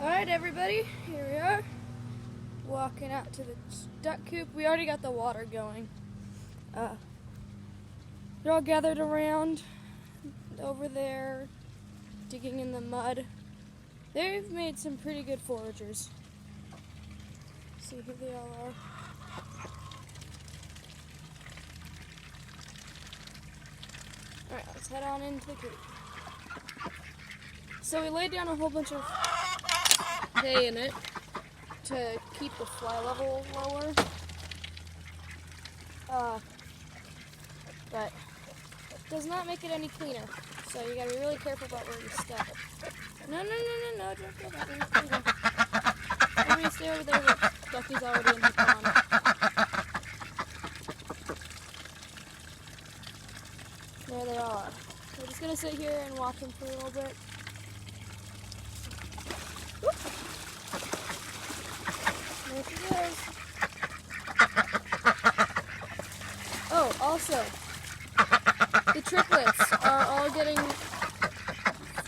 Alright everybody, here we are, walking out to the duck coop. We already got the water going. They're all gathered around over there, digging in the mud. They've made some pretty good foragers. See who they all are. Alright, let's head on into the coop. So we laid down a whole bunch of hay in it to keep the fly level lower. But it does not make it any cleaner. So you gotta be really careful about where you step. No, don't go that way. Everybody stay over there with Ducky's already in the pond. There they are. We're just gonna sit here and watch them for a little bit. Whoop. There she goes. Oh, also, the triplets are all getting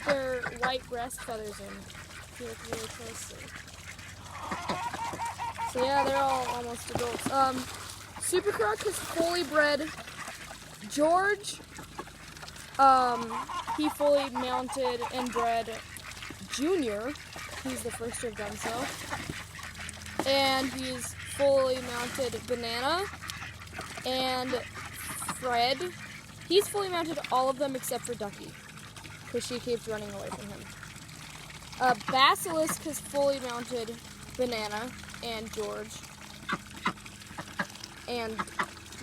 their white breast feathers in. If you look really closely. So yeah, they're all almost adults. Super Croc has fully bred George. He fully mounted and bred Junior. He's the first to have done so. And he's fully mounted Banana. And Fred. He's fully mounted all of them except for Ducky, because she keeps running away from him. Basilisk has fully mounted Banana and George. And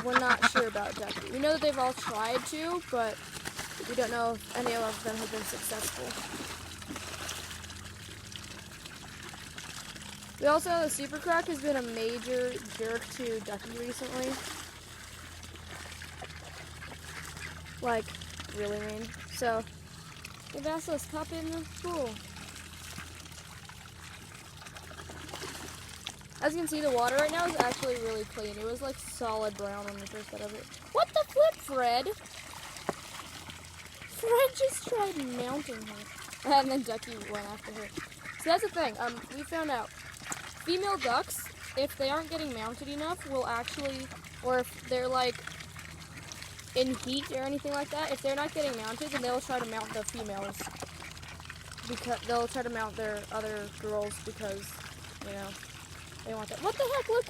we're not sure about Ducky. We know that they've all tried to, but we don't know if any of them have been successful. We also know that Super Croc has been a major jerk to Ducky recently. Like, really mean. So, hey Basilisk, hop in the pool. As you can see, the water right now is actually really clean. It was like solid brown when we first got over it. What the flip, Fred? Fred just tried mounting her. And then Ducky went after her. So that's the thing. We found out female ducks, if they aren't getting mounted enough, will actually, or if they're like in heat or anything like that, if they're not getting mounted, then they'll try to mount the females. Because they'll try to mount their other girls because, you know, they want that. What the heck? Look!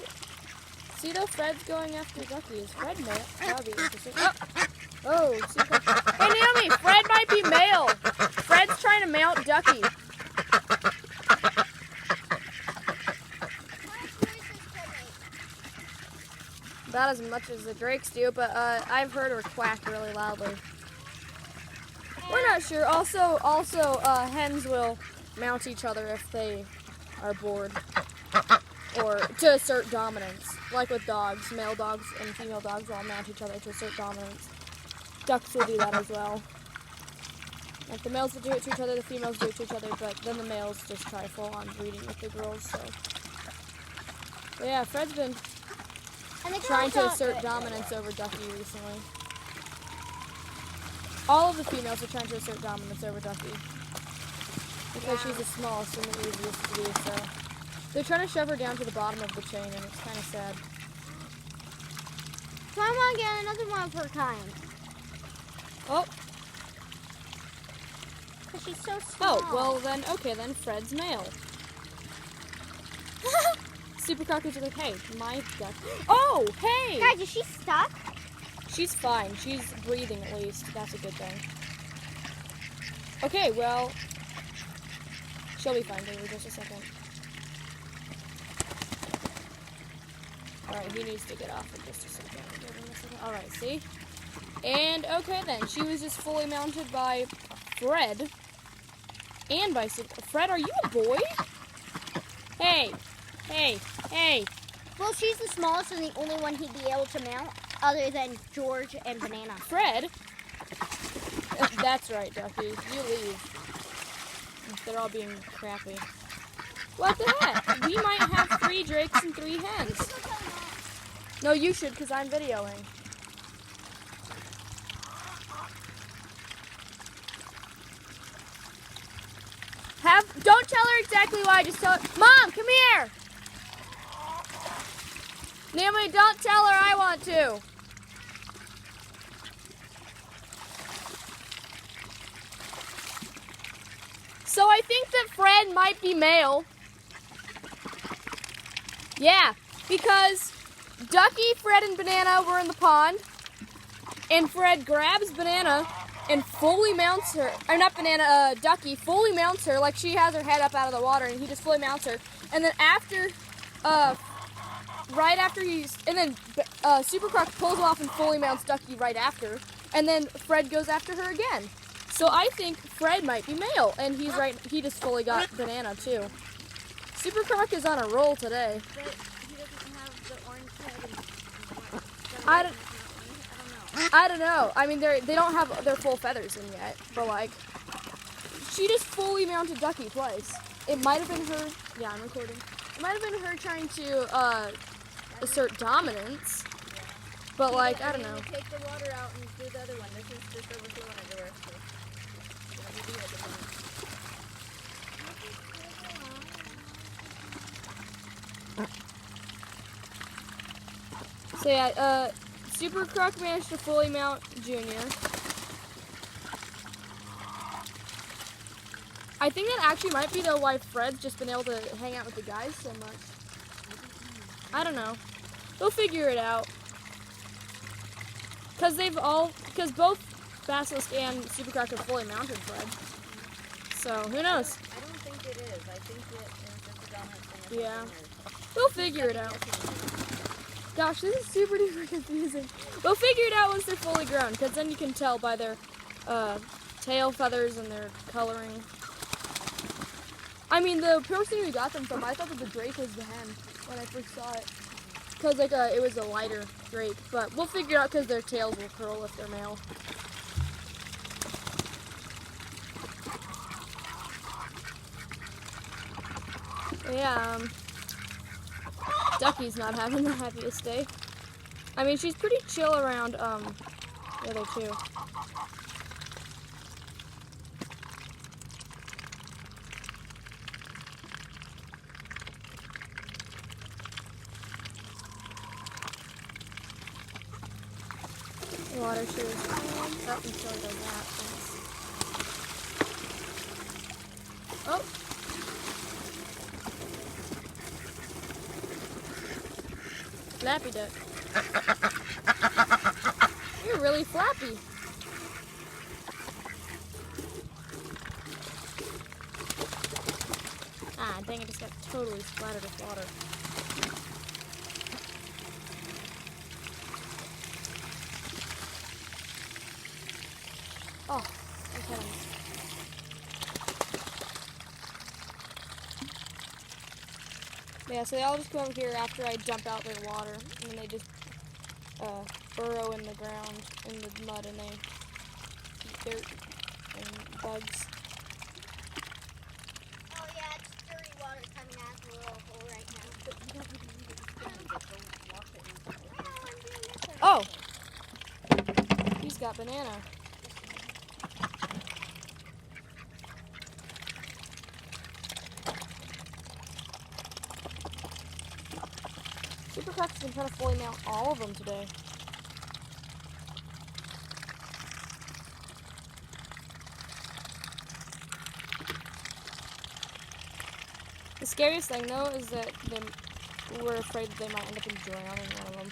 See though, Fred's going after Ducky. Is Fred male? That would be interesting. Oh, super. Hey Naomi, Fred might be male. Fred's trying to mount Ducky. Not as much as the drakes do, but I've heard her quack really loudly. We're not sure. Also, hens will mount each other if they are bored or to assert dominance. Like with dogs, male dogs and female dogs all mount each other to assert dominance. Ducks will do that as well. Like the males will do it to each other, the females do it to each other, but then the males just try full on breeding with the girls. So, but yeah, Fred's been trying to assert dominance over Ducky recently. All of the females are trying to assert dominance over Ducky. Because she's the smallest and the easiest to do so. They're trying to shove her down to the bottom of the chain and it's kind of sad. So I want to get another one of her kind. Oh. Because she's so small. Oh, well then, okay, then Fred's male. Super Croc is like, hey, my duck. Oh, hey! Guys, is she stuck? She's fine. She's breathing at least. That's a good thing. Okay, well, she'll be fine. Give her just a second. Alright, he needs to get off in just a second. Alright, see? And, okay then. She was just fully mounted by Fred. And by Fred, are you a boy? Hey! Hey! Well, she's the smallest and the only one he'd be able to mount, other than George and Banana. Fred? That's right, Ducky. You leave. They're all being crappy. What the heck? We might have 3 drakes and 3 hens. No, you should, because I'm videoing. Don't tell her exactly why. Just tell her, Mom, come here. Naomi, don't tell her I want to. So I think that Fred might be male. Yeah, because Ducky, Fred, and Banana were in the pond, and Fred grabs Banana and fully mounts her. Or not Banana, Ducky fully mounts her, like she has her head up out of the water, and he just fully mounts her. And then after, right after Super Croc pulls off and fully mounts Ducky right after, and then Fred goes after her again. So I think Fred might be male, and he's right. He just fully got Banana too. Super Croc is on a roll today. But he doesn't have the orange head. I don't know. I mean, they don't have their full feathers in yet, but like, she just fully mounted Ducky twice. It might have been her. Yeah, I'm recording. It might have been her trying to assert dominance, but like, I don't know. Take the water out and do the other one. This is just overflowing everywhere. So. So yeah, Super Croc managed to fully mount Junior. I think that actually might be though why Fred's just been able to hang out with the guys so much. I don't know. We'll figure it out. Because both Basilisk and Super Croc have fully mounted Fred. So who knows? I don't think it is. I think it is just a dominant thing. Yeah. We'll figure it out. Gosh, this is super duper confusing. We'll figure it out once they're fully grown, because then you can tell by their tail feathers and their coloring. I mean, the person we got them from, I thought that the drake was the hen when I first saw it. Because like it was a lighter drake, but we'll figure it out because their tails will curl if they're male. But yeah, Ducky's not having the happiest day. I mean, she's pretty chill around the other two. Water shoes. Oh, until it does that. Thanks. Oh. Flappy Duck. You're really flappy. Ah, dang it, just got totally splattered with water. Oh, okay. Yeah, so they all just come over here after I dump out their water, and then they just burrow in the ground, in the mud, and they eat dirt and bugs. Oh yeah, it's dirty water coming out of the little hole right now. Oh! He's got Banana. Super Croc's been trying to fully mount all of them today. The scariest thing though is that we're afraid that they might end up drowning one of them.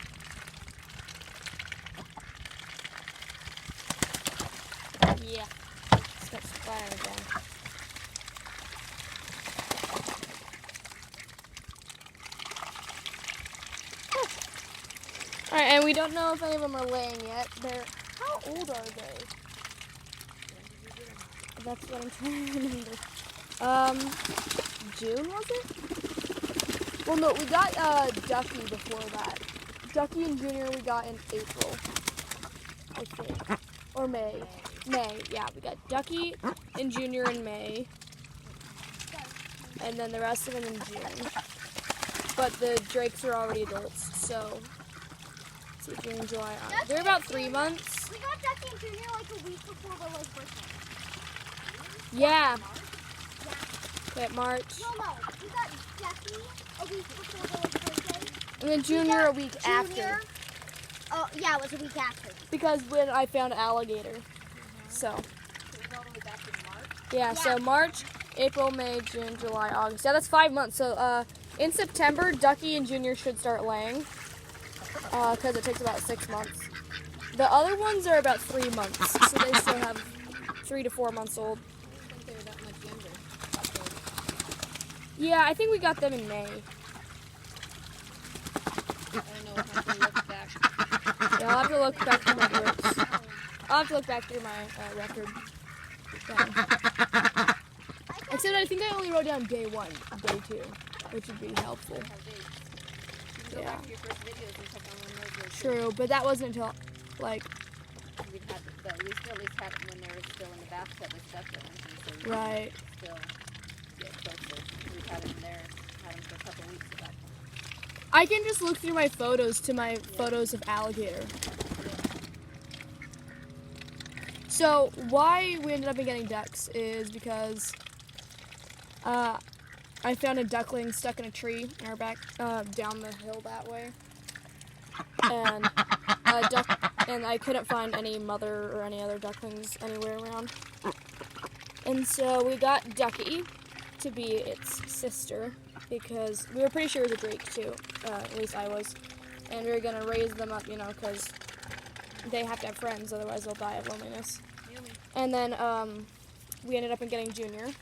Yeah, it's got splattered again. Alright, and we don't know if any of them are laying yet. How old are they? That's what I'm trying to remember. June, was it? Well, no, we got Ducky before that. Ducky and Junior we got in April, I think. Or May. May, yeah. We got Ducky and Junior in May. And then the rest of them in June. But the drakes are already adults, so... See June and July. They're about 3 months. We got Ducky and Junior like a week before Willow's birthday. Yeah. Okay, March. No. We got Ducky a week before Willow's birthday. And then Junior a week after. Junior. Oh, yeah, it was a week after. Because when I found alligator. So. So it was all the way back in March. Yeah, so March, April, May, June, July, August. Yeah, that's 5 months. So in September, Ducky and Junior should start laying. Because it takes about 6 months. The other ones are about 3 months. So they still have 3 to 4 months old. I don't think they were that much younger. Yeah, I think we got them in May. I don't know if I can look back. Yeah, I'll have to look back through my notes. I'll have to look back through my record. Yeah. Except I think I only wrote down day 1, day 2, which would be helpful. How dates. You can go Yeah. back to your first videos and check on when those were. True, but that wasn't until, like, We've had, but we still at least had it when they were still in the bathtub with stuff in them. So we right. still get closer. We've had them there, had them for a couple weeks at that point. I can just look through my photos to my photos of alligator. So why we ended up getting ducks is because I found a duckling stuck in a tree in our back, down the hill that way, and and I couldn't find any mother or any other ducklings anywhere around, and so we got Ducky to be its sister because we were pretty sure it was a drake too, at least I was, and we were gonna raise them up, because they have to have friends, otherwise they'll die of loneliness. And then we ended up getting Junior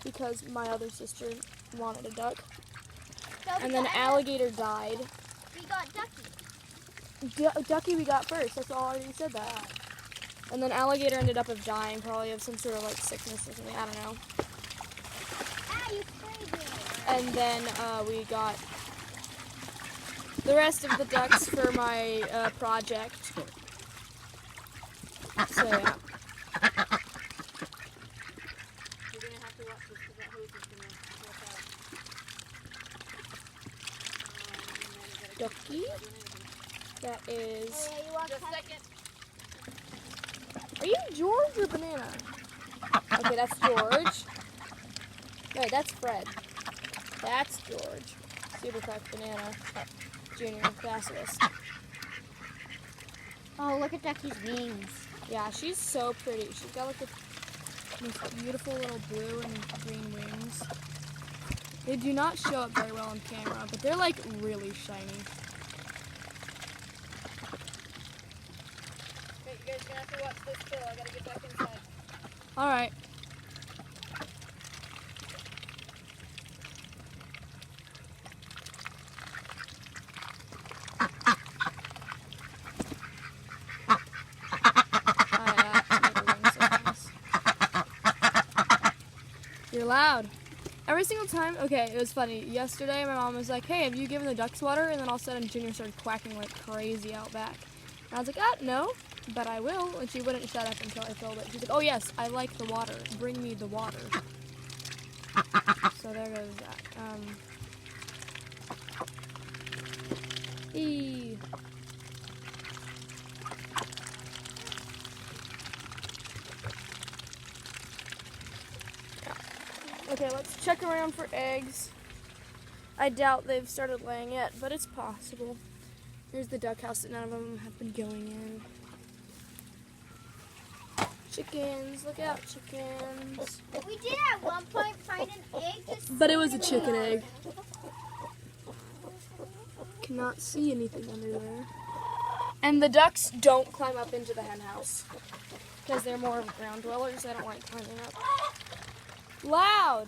because my other sister wanted a duck. And then alligator died. We got Ducky. Ducky we got first. That's all I already said that. And then alligator ended up dying, probably of some sort of like sickness or something. I don't know. Ah, you sprayed me. And then we got the rest of the ducks for my project. So yeah. You're going to have to watch this because that hose is going to flip out. Ducky. That is. Oh, yeah, you walked Just a past- second. Are you George or Banana? Okay, that's George. Wait, that's Fred. That's George. Supercrack Banana. Junior Basilisk. Oh, look at Ducky's wings. Yeah, she's so pretty. She's got like the most beautiful little blue and green wings. They do not show up very well on camera, but they're like really shiny. Wait, you guys are going to have to watch this too. I got to get back inside. Alright. You're loud. Every single time, okay, it was funny. Yesterday, my mom was like, hey, have you given the ducks water? And then all of a sudden, Junior started quacking like crazy out back. And I was like, no, but I will. And she wouldn't shut up until I filled it. She's like, oh, yes, I like the water. Bring me the water. So there goes that. Eee. Okay, let's check around for eggs. I doubt they've started laying yet, but it's possible. Here's the duck house that none of them have been going in. Chickens, look out, chickens. We did at one point find an egg. Just But it was a chicken egg. Cannot see anything under there. And the ducks don't climb up into the hen house because they're more of ground dwellers. They don't like climbing up. Loud!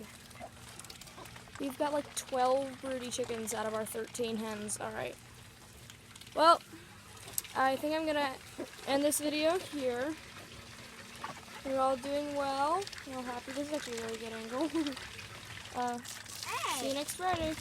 We've got like 12 broody chickens out of our 13 hens. Alright. Well, I think I'm gonna end this video here. You're all doing well. You're all happy. This is actually a really good angle. See you next Friday.